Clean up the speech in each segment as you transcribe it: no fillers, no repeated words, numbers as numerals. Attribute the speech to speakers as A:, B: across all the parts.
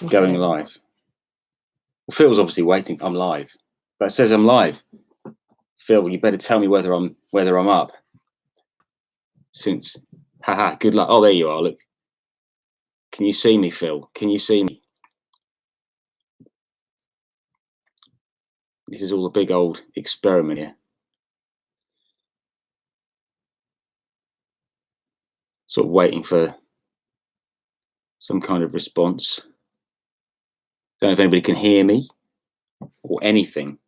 A: Going live. Well, Phil's obviously waiting. I'm live. That says I'm live. Phil, you better tell me whether I'm up. Since, haha, good luck. Oh, there you are. Look. Can you see me, Phil? Can you see me? This is all a big old experiment here. Sort of waiting for some kind of response. Don't know if anybody can hear me or anything.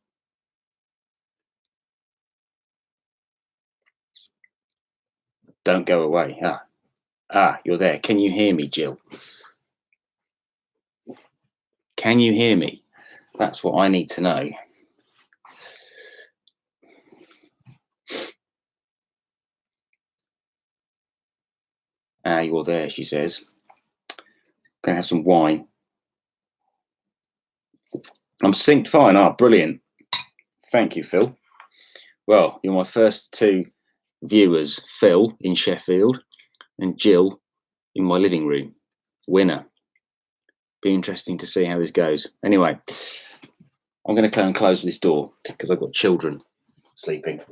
A: Don't go away. You're there. Can you hear me, Jill? Can you hear me? That's what I need to know. You're there, she says. Gonna have some wine. I'm synced fine. Brilliant. Thank you, Phil. Well, you're my first two viewers, Phil in Sheffield and Jill in my living room. Winner. Be interesting to see how this goes. Anyway, I'm going to go and close this door because I've got children sleeping.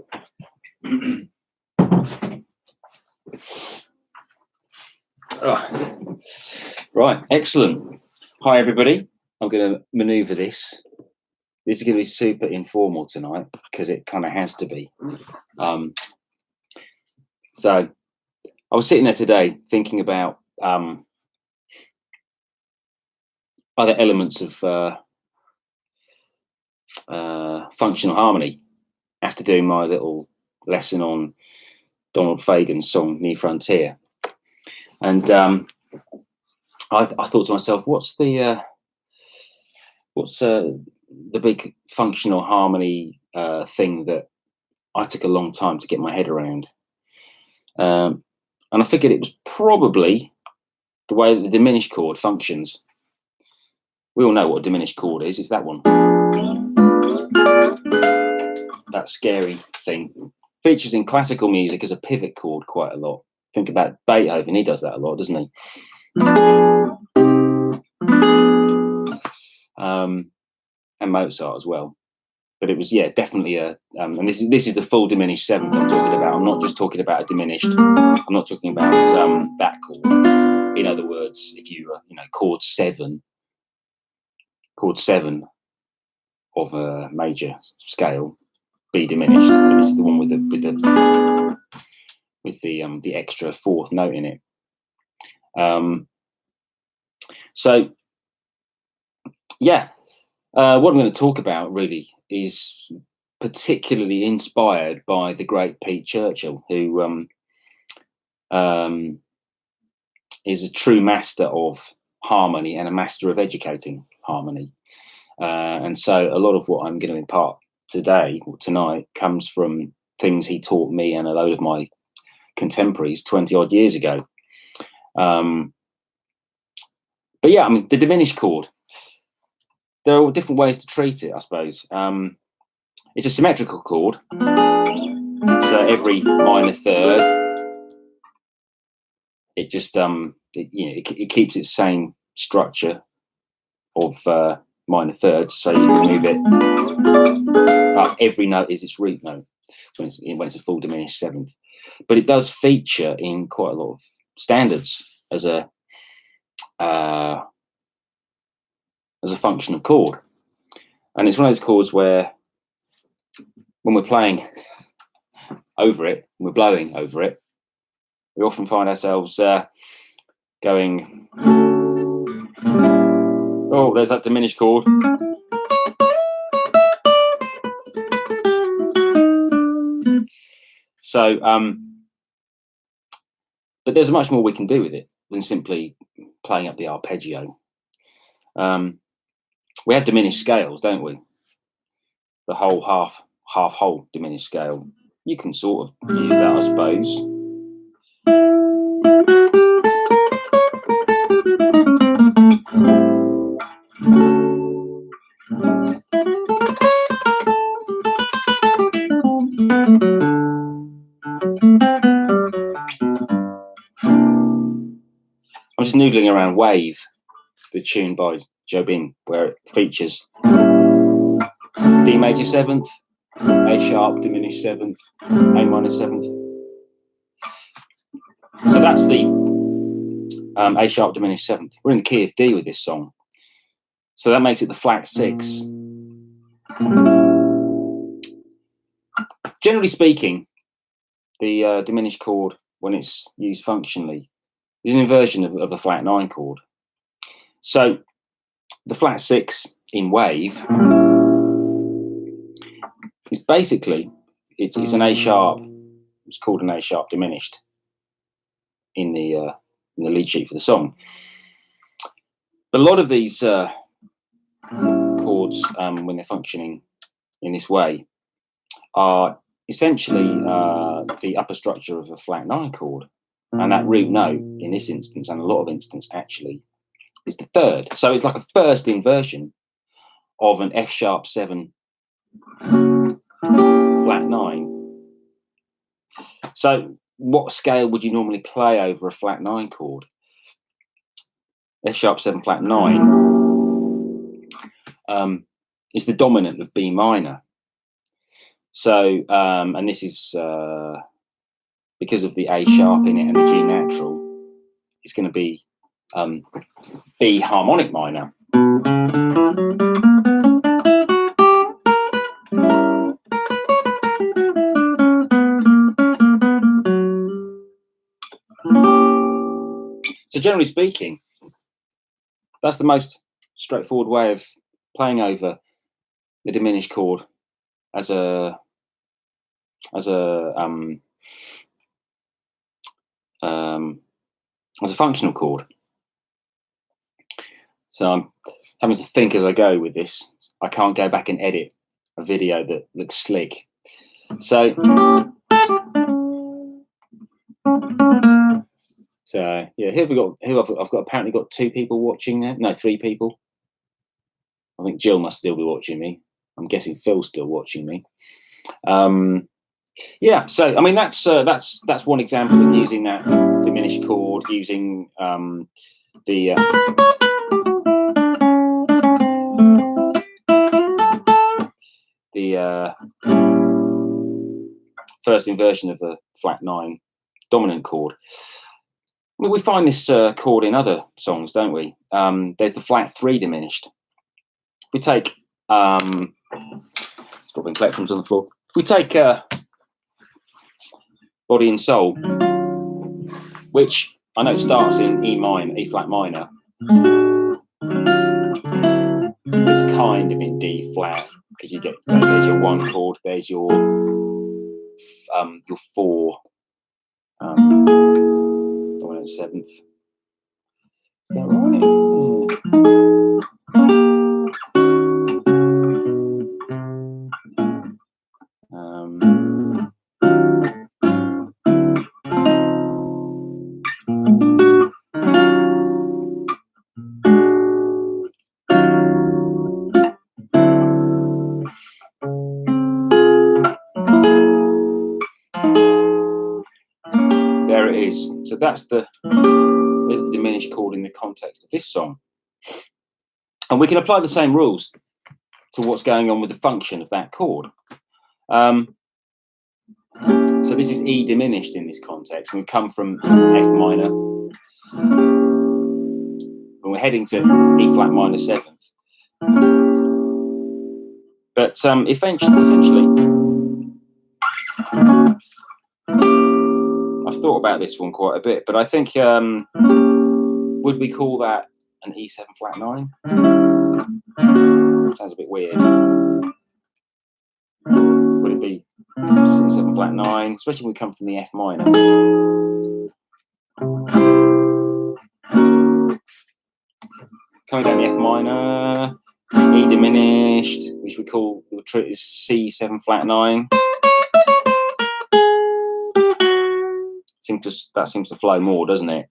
A: Right, excellent. Hi, everybody. I'm going to maneuver this. This is going to be super informal tonight because it kind of has to be. So I was sitting there today thinking about other elements of functional harmony after doing my little lesson on Donald Fagen's song New Frontier. And I thought to myself, what's the big functional harmony thing that I took a long time to get my head around? And I figured it was probably the way that the diminished chord functions. We all know what a diminished chord is. It's that one. That scary thing. Features in classical music as a pivot chord quite a lot. Think about Beethoven. He does that a lot, doesn't he? And Mozart as well. But it was, yeah, definitely a, and this is the full diminished seventh I'm talking about. I'm not just talking about a diminished. I'm not talking about that chord. In other words, if you chord seven of a major scale, B diminished. This is the one with the extra fourth note in it. So yeah. What I'm going to talk about really is particularly inspired by the great Pete Churchill, who is a true master of harmony and a master of educating harmony. And so a lot of what I'm going to impart today or tonight comes from things he taught me and a load of my contemporaries 20 odd years ago. But yeah, I mean, the diminished chord. There are different ways to treat it, I suppose. It's a symmetrical chord, so every minor third, it just it keeps its same structure of minor thirds, so you can move it up. Every note is its root note when it's a full diminished seventh, but it does feature in quite a lot of standards as a function of chord. And it's one of those chords where when we're playing over it, we're blowing over it, we often find ourselves going, oh, there's that diminished chord. So, but there's much more we can do with it than simply playing up the arpeggio. We have diminished scales, don't we? The whole half whole diminished scale. You can sort of use that, I suppose. I'm just noodling around wave the tune by Jobim, where it features D major 7th, A sharp diminished 7th, A minor 7th. So that's the A sharp diminished 7th. We're in the key of D with this song. So that makes it the flat 6. Generally speaking, the diminished chord, when it's used functionally, is an inversion of a flat 9 chord. So the flat 6 in wave is basically, it's an A sharp. It's called an A sharp diminished in the lead sheet for the song. But a lot of these chords, when they're functioning in this way, are essentially the upper structure of a flat 9 chord, and that root note in this instance, and a lot of instances actually, is the 3rd. So it's like a first inversion of an F sharp 7 flat 9. So what scale would you normally play over a flat 9 chord? F sharp 7 flat 9 is the dominant of B minor. So, and this is because of the A sharp in it and the G natural, it's going to be B harmonic minor. So generally speaking, that's the most straightforward way of playing over the diminished chord as a functional chord. So I'm having to think as I go with this. I can't go back and edit a video that looks slick. So yeah, here I've got apparently got 2 people watching there. No, 3 people. I think Jill must still be watching me. I'm guessing Phil's still watching me. Yeah, so I mean that's one example of using that diminished chord, using the first inversion of a flat 9 dominant chord. I mean, we find this chord in other songs, don't we? There's the flat 3 diminished. If we take dropping collections on the floor. If we take Body and Soul, which I know starts in E flat minor, it's kind of in D flat, because you get there's your 1 chord, there's your 4, dominant 7th. Is that right? There it is. So there's the diminished chord in the context of this song. And we can apply the same rules to what's going on with the function of that chord. So this is E diminished in this context. We come from F minor, and we're heading to E flat minor 7th. But essentially, I've thought about this one quite a bit, but I think would we call that an E7 flat 9? Sounds a bit weird. Would it be C7 flat 9, especially when we come from the F minor? Coming down the F minor, E diminished, which we call C7 flat 9. That seems to flow more, doesn't it?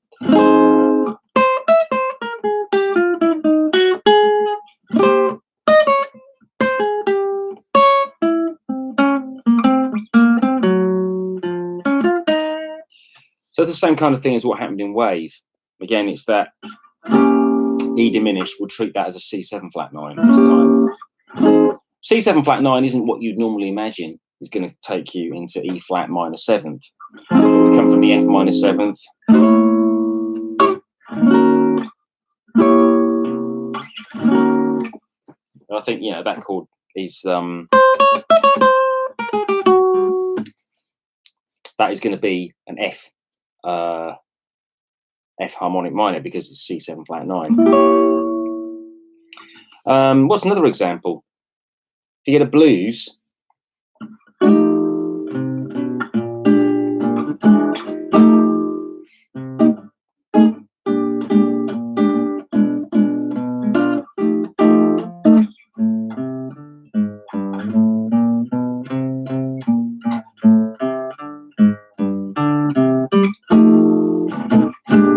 A: So it's the same kind of thing as what happened in Wave. Again, it's that E diminished, we'll treat that as a C7 flat 9 this time. C7 flat 9 isn't what you'd normally imagine is going to take you into E flat minor 7th. We come from the F minor 7th. I think, you know, that chord is that is going to be an F harmonic minor because it's C7 flat 9. What's another example? If you get a blues,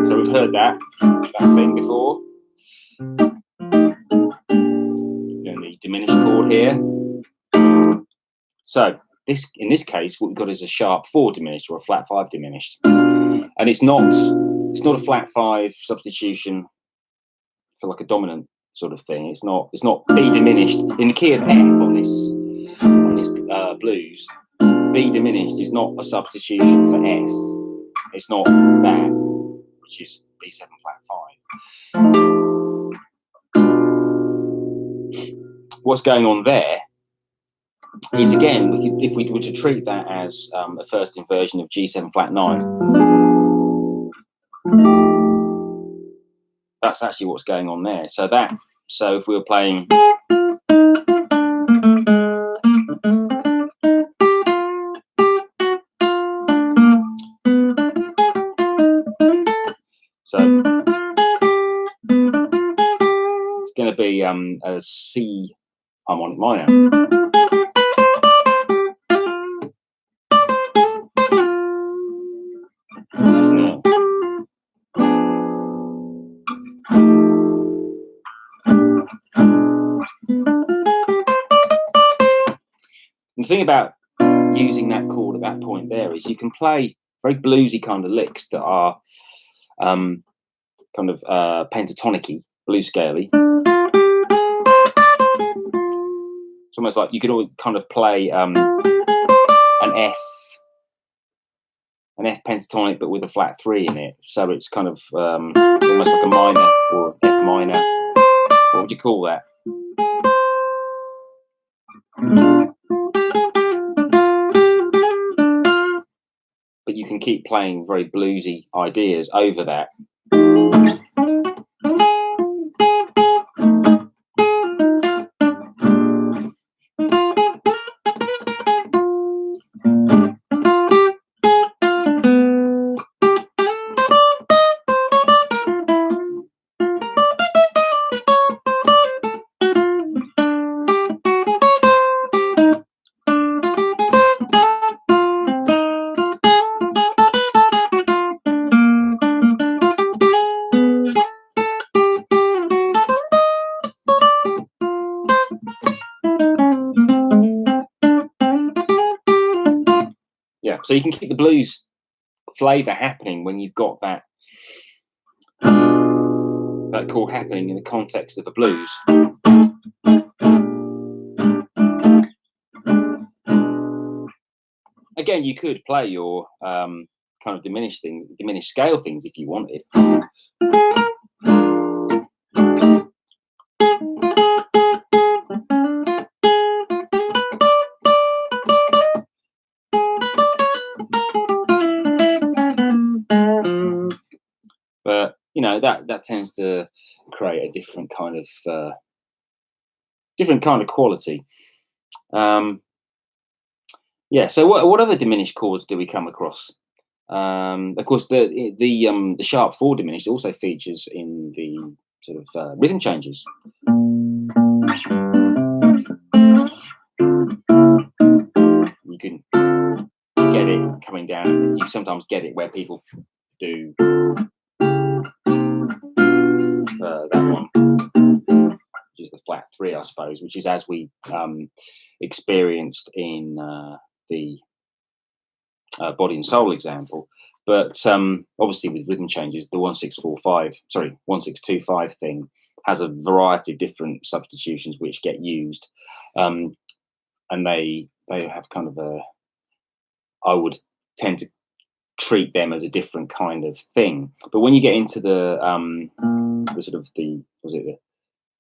A: so we've heard that thing before. The diminished chord here. So in this case, what we've got is a sharp 4 diminished or a flat 5 diminished, and it's not a flat 5 substitution for like a dominant sort of thing. It's not B diminished in the key of F on this blues. B diminished is not a substitution for F. It's not that, which is B7 flat 5. What's going on there is, again, if we were to treat that as a first inversion of G7 flat 9, that's actually what's going on there. So if we were playing, so it's going to be a C harmonic minor. Isn't it? And the thing about using that chord at that point there is you can play very bluesy kind of licks that are kind of pentatonic-y, blues scale-y. It's almost like you could all kind of play an F pentatonic but with a flat 3 in it. So it's kind of almost like a minor or F minor. What would you call that? But you can keep playing very bluesy ideas over that. Yeah, so you can keep the blues flavour happening when you've got that chord happening in the context of the blues. Again, you could play your kind of diminished scale things if you wanted. But you know, that tends to create a different kind of quality. Yeah. So what other diminished chords do we come across? Of course, the sharp 4 diminished also features in the sort of rhythm changes. You can get it coming down. You sometimes get it where people do that one, which is the flat 3, I suppose, which is as we experienced in the Body and Soul example. But obviously with rhythm changes, the 1625 thing has a variety of different substitutions which get used, and they have kind of I would tend to treat them as a different kind of thing. But when you get into the sort of the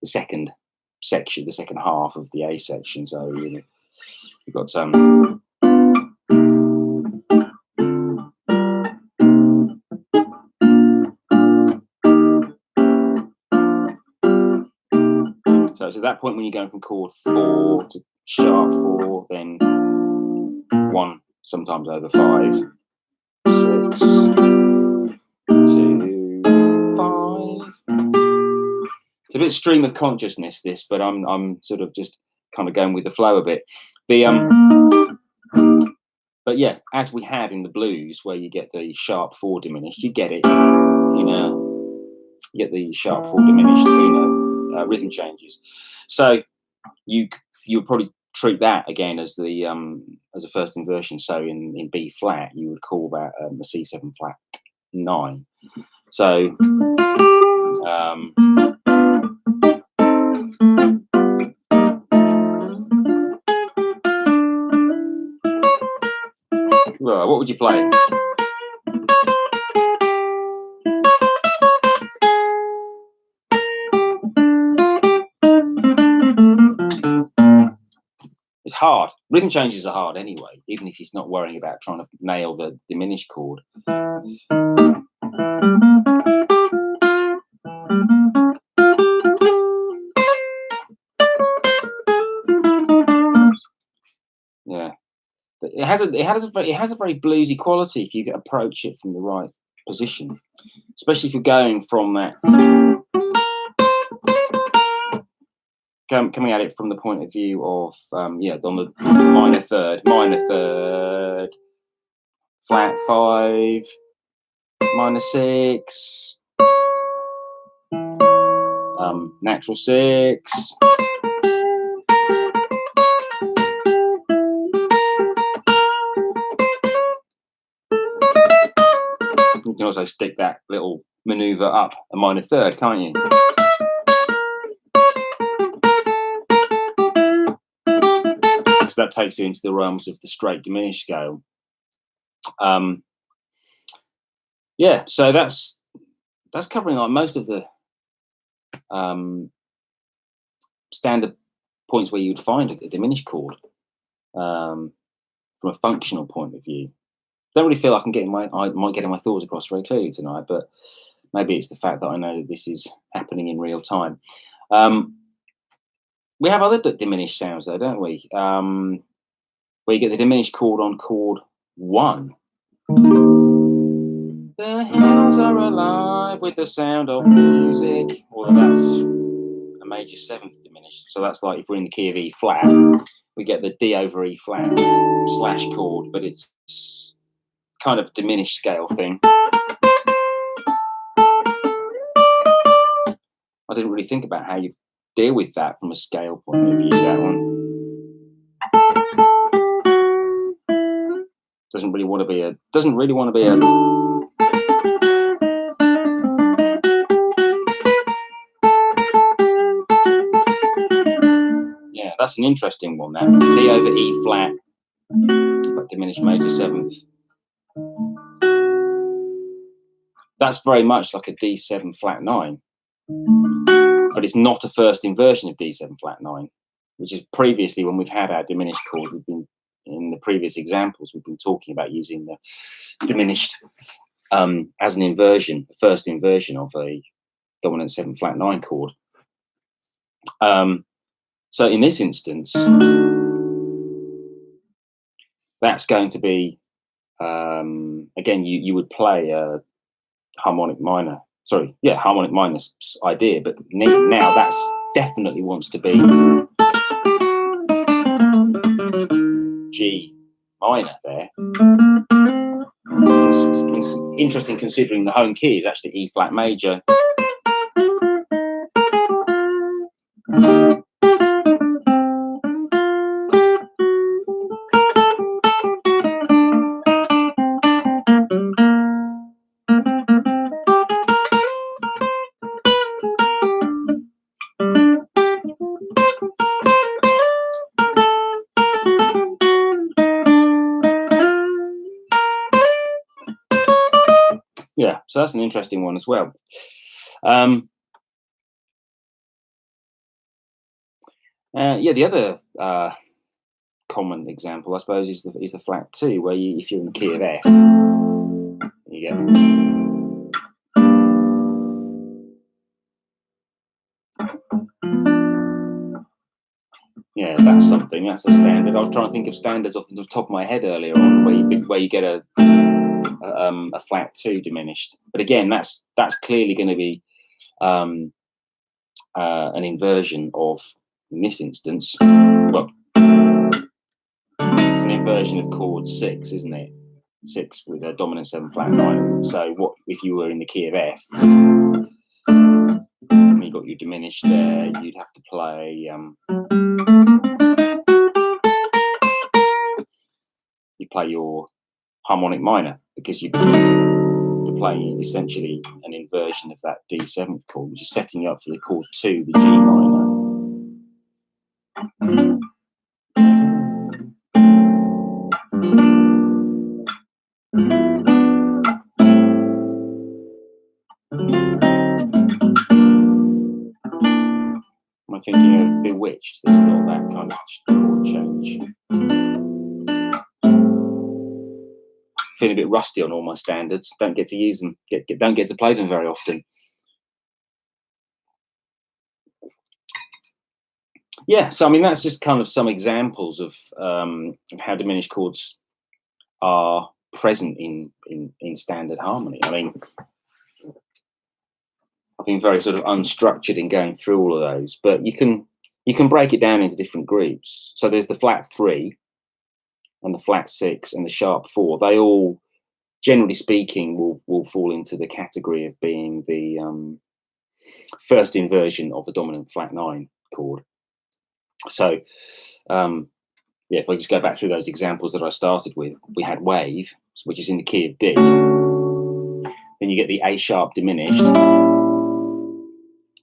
A: second section, the second half of the A section, so you've got so it's at that point when you're going from chord 4 to sharp 4, then 1 sometimes over 5, 6, 2, 5. It's a bit stream of consciousness, this, but I'm sort of just kind of going with the flow a bit. But yeah, as we had in the blues, where you get the sharp 4 diminished, you get it you get the sharp 4 diminished rhythm changes. So you would probably treat that again as the as a first inversion. So in B flat, you would call that a C7 flat 9. So what would you play? It's hard. Rhythm changes are hard anyway, even if he's not worrying about trying to nail the diminished chord. Yeah, but it has a very bluesy quality if you approach it from the right position, especially if you're going from that. Coming at it from the point of view of on the minor third, flat 5, minor 6, natural 6. You can also stick that little maneuver up a minor third, can't you? Because that takes you into the realms of the straight diminished scale. Yeah, so that's covering like most of the standard points where you'd find a diminished chord from a functional point of view. Don't really feel like I'm getting my thoughts across very clearly tonight, but maybe it's the fact that I know that this is happening in real time. We have other diminished sounds though, don't we? Where you get the diminished chord on chord 1. The hills are alive with the sound of music. Well, that's a major 7th diminished. So that's like if we're in the key of E flat, we get the D over E flat slash chord, but it's kind of diminished scale thing. I didn't really think about how you deal with that from a scale point of view. That one doesn't really want to be a. Yeah, that's an interesting one. That D over E flat, but diminished major 7th. That's very much like a D7 flat 9, but it's not a first inversion of D7 flat 9, which is previously when we've had our diminished chords. We've been in the previous examples. We've been talking about using the diminished as an inversion, the first inversion of a dominant 7 flat 9 chord. So in this instance, that's going to be again. You would play a harmonic minor. Harmonic minor idea, but now that's definitely wants to be G minor there. It's interesting considering the home key is actually E flat major. So that's an interesting one as well. Yeah, the other common example, I suppose, is the flat 2, where if you're in the key of F, you go. Yeah, that's something. That's a standard. I was trying to think of standards off the top of my head earlier on, where you get a flat 2 diminished. But again, that's clearly going to be an inversion of, in this instance, well, it's an inversion of chord 6, isn't it? 6 with a dominant 7 flat 9. So what if you were in the key of F? And you got your diminished there, you'd have to play. You play your harmonic minor, because you're playing essentially an inversion of that D7th chord, which is setting you up for the chord 2, the G minor. Am I thinking of Bewitched? That's got that kind of chord change. Feeling a bit rusty on all my standards. Don't get to use them. Don't get to play them very often. Yeah, so I mean that's just kind of some examples of how diminished chords are present in standard harmony. I mean, I've been very sort of unstructured in going through all of those, but you can break it down into different groups. So there's the flat 3 and the flat 6 and the sharp 4. They all, generally speaking, will fall into the category of being the first inversion of the dominant flat 9 chord. So yeah, if I just go back through those examples that I started with, we had Wave, which is in the key of D. Then you get the A sharp diminished.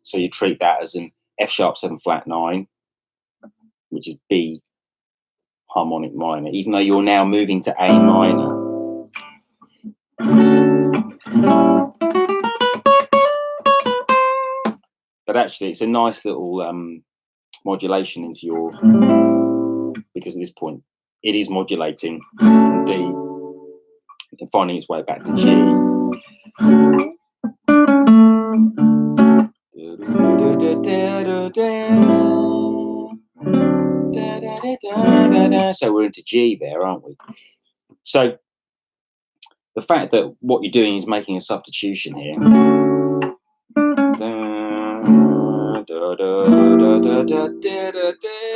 A: So you treat that as an F sharp 7 flat 9, which is B harmonic minor, even though you're now moving to A minor. But actually, it's a nice little modulation into your, because at this point it is modulating from D and finding its way back to G. So we're into G there, aren't we? So the fact that what you're doing is making a substitution here.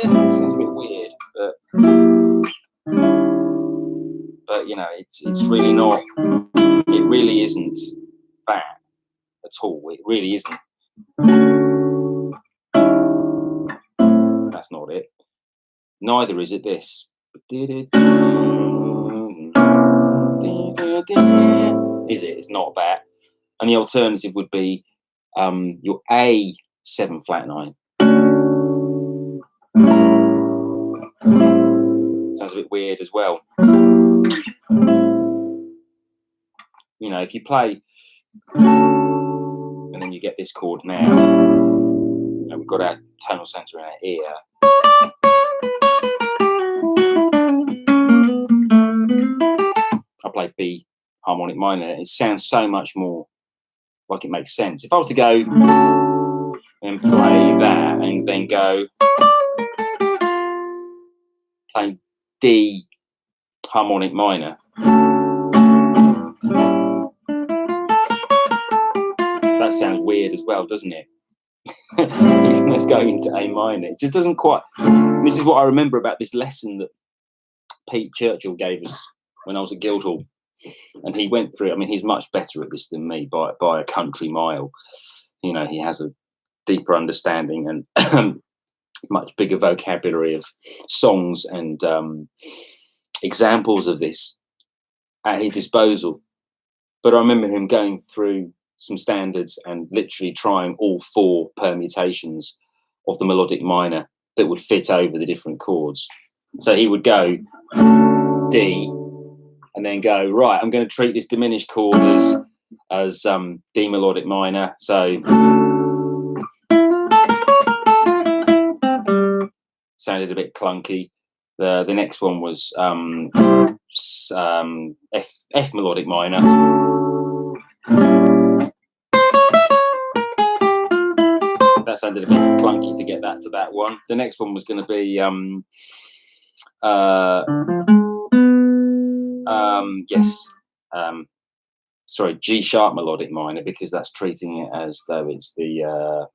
A: Sounds a bit weird, but you know, it's really not. It really isn't that at all. It really isn't. That's not it. Neither is it this. Is it? It's not that. And the alternative would be your A 7 flat 9. Sounds a bit weird as well. You know, if you play and then you get this chord now, you know, we've got our tonal center in our ear. I play B harmonic minor. It sounds so much more like it makes sense. If I was to go and play that and then go play D harmonic minor, that sounds weird as well, doesn't it? Even though it's going into A minor, it just doesn't quite. This is what I remember about this lesson that Pete Churchill gave us when I was at Guildhall, and he went through. I mean, he's much better at this than me by a country mile. You know, he has a deeper understanding and much bigger vocabulary of songs and examples of this at his disposal. But I remember him going through some standards and literally trying all 4 permutations of the melodic minor that would fit over the different chords. So he would go D and then go, right, I'm going to treat this diminished chord as as D melodic minor. So sounded a bit clunky. The next one was F melodic minor. That sounded a bit clunky to get that to that one. The next one was going to be sorry, G sharp melodic minor, because that's treating it as though it's the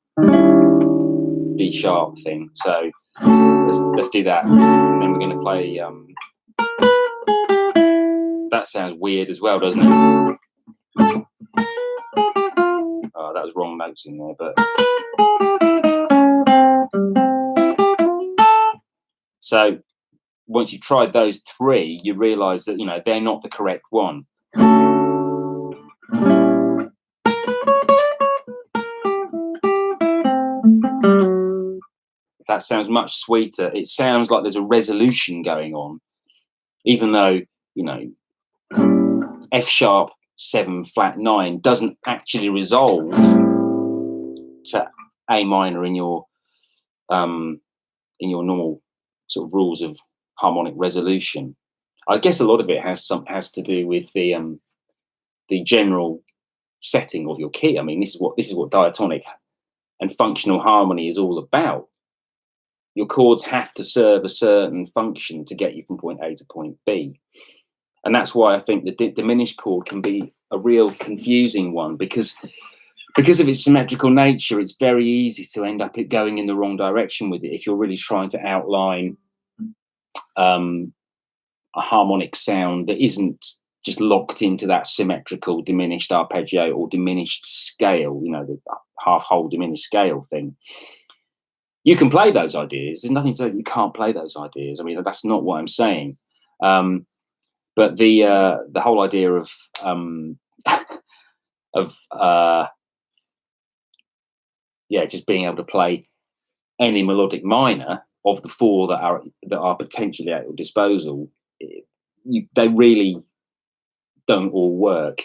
A: D sharp thing. So let's do that, and then we're going to play. That sounds weird as well, doesn't it? Oh, that was wrong notes in there, but so once you've tried those three, you realise that they're not the correct one. That sounds much sweeter. It sounds like there's a resolution going on, even though F sharp 7 flat 9 doesn't actually resolve to A minor in your normal sort of rules of harmonic resolution. I guess a lot of it has to do with the general setting of your key. I mean, this is what diatonic and functional harmony is all about. Your chords have to serve a certain function to get you from point A to point B. And that's why I think the diminished chord can be a real confusing one, because of its symmetrical nature. It's very easy to end up going in the wrong direction with it if you're really trying to outline a harmonic sound that isn't just locked into that symmetrical diminished arpeggio or diminished scale, the half whole diminished scale thing. You can play those ideas. There's nothing to say that you can't play those ideas. I mean, that's not what I'm saying. But the whole idea of just being able to play any melodic minor of the four that are potentially at your disposal, they really don't all work.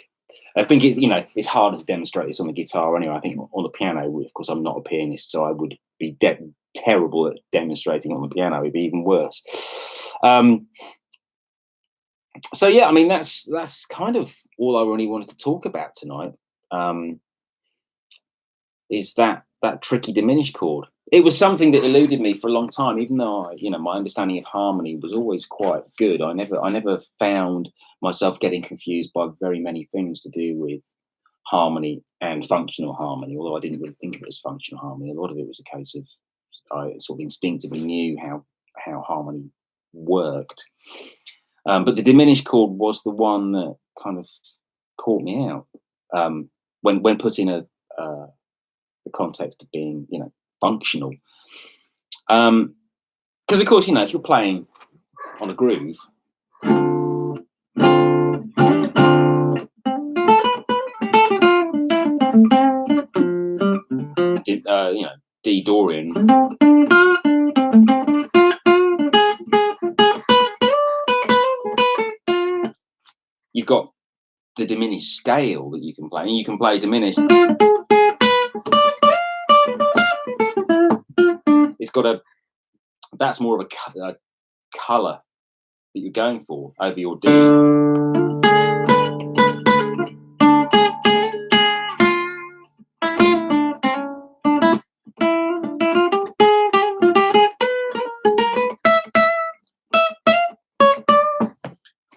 A: I think it's harder to demonstrate this on the guitar anyway. I think on the piano, of course, I'm not a pianist, so I would be terrible at demonstrating on the piano. It'd be even worse. So yeah, I mean, that's kind of all I really wanted to talk about tonight. Is that tricky diminished chord? It was something that eluded me for a long time, even though my understanding of harmony was always quite good. I never found myself getting confused by very many things to do with harmony and functional harmony, although I didn't really think of it as functional harmony. A lot of it was a case of I sort of instinctively knew how harmony worked. But the diminished chord was the one that kind of caught me out when put in the context of being functional. Because of course, if you're playing on a groove, D Dorian, you've got the diminished scale that you can play, and you can play diminished. It's got that's more of a color that you're going for over your D.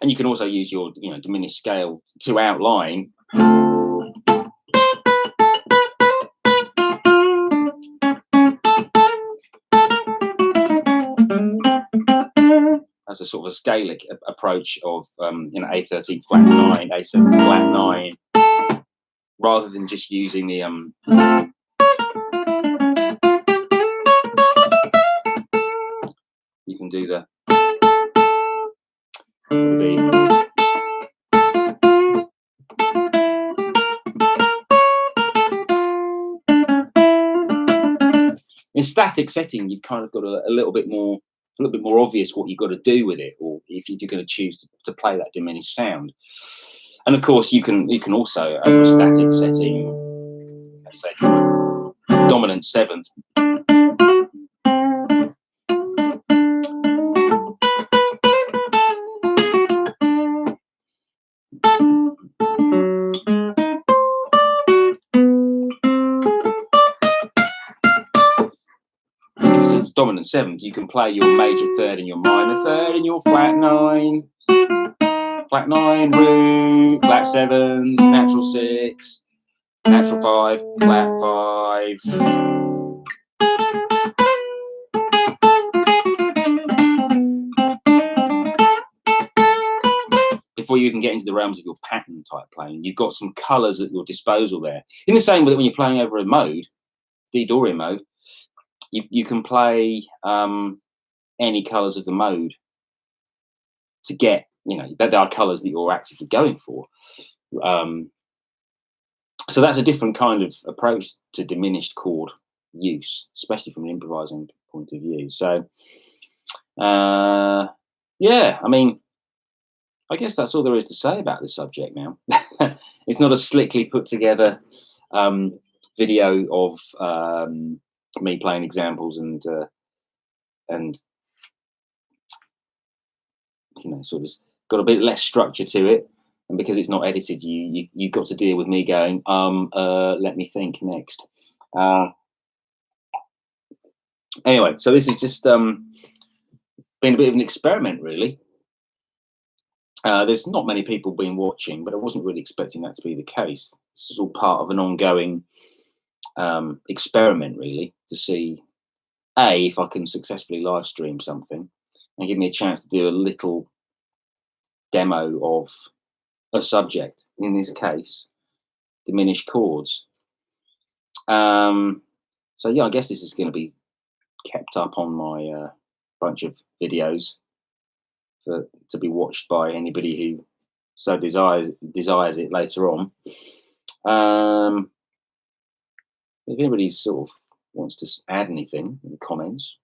A: And you can also use your diminished scale to outline as a sort of a scalic approach of A13 flat 9, A7 flat 9, rather than just using the you can do the in static setting. You've kind of got a little bit more a little bit more obvious what you've got to do with it, or if you're going to choose to play that diminished sound. And of course, you can also, over a static setting, let's say dominant seventh, if it's dominant seventh, you can play your major third and your minor third and your flat nine, root, flat seven, natural six, natural five, flat five. Before you even get into the realms of your pattern type playing, you've got some colours at your disposal there. In the same way that when you're playing over a mode, D Dorian mode, you can play any colours of the mode to get, there are colours that you're actively going for. So that's a different kind of approach to diminished chord use, especially from an improvising point of view. So, yeah, I mean, I guess that's all there is to say about this subject now. It's not a slickly put together video of me playing examples and sort of got a bit less structure to it. And because it's not edited, you got to deal with me going, let me think next. Anyway, so this is just been a bit of an experiment, really. There's not many people been watching, but I wasn't really expecting that to be the case. This is all part of an ongoing experiment, really, to see, A, if I can successfully live stream something and give me a chance to do a little demo of a subject, in this case, diminished chords. So yeah, I guess this is going to be kept up on my bunch of videos to be watched by anybody who so desires it later on. If anybody sort of wants to add anything in the comments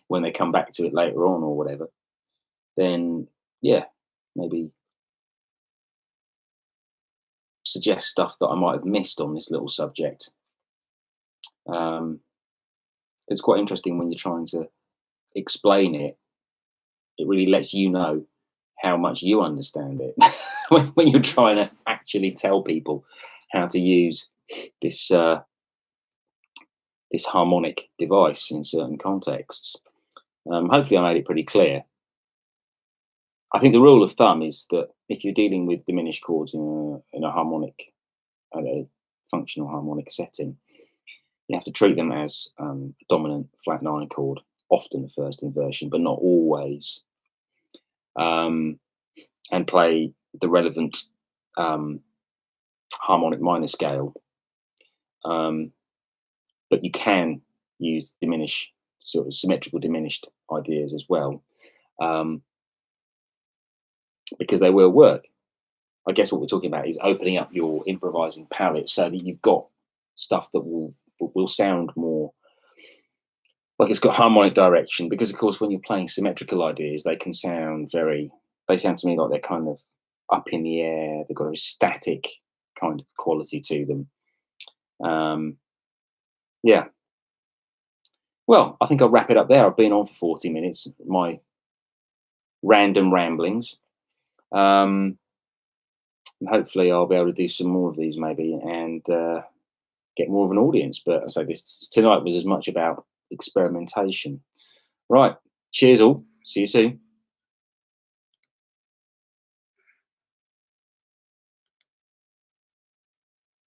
A: when they come back to it later on or whatever, then yeah, maybe suggest stuff that I might have missed on this little subject. It's quite interesting when you're trying to explain it. It really lets you know how much you understand it when you're trying to actually tell people how to use this this harmonic device in certain contexts. Hopefully I made it pretty clear. I think the rule of thumb is that if you're dealing with diminished chords in a harmonic, a functional harmonic setting, you have to treat them as a dominant flat nine chord, often the first inversion, but not always, and play the relevant harmonic minor scale. But you can use sort of symmetrical diminished ideas as well, because they will work. I guess what we're talking about is opening up your improvising palette so that you've got stuff that will sound more like it's got harmonic direction, because of course when you're playing symmetrical ideas, they sound to me like they're kind of up in the air. They've got a static kind of quality to them. Yeah, well, I think I'll wrap it up there. I've been on for 40 minutes, my random ramblings. Hopefully I'll be able to do some more of these maybe and get more of an audience. But I say this tonight was as much about experimentation. Right. Cheers all. See you soon.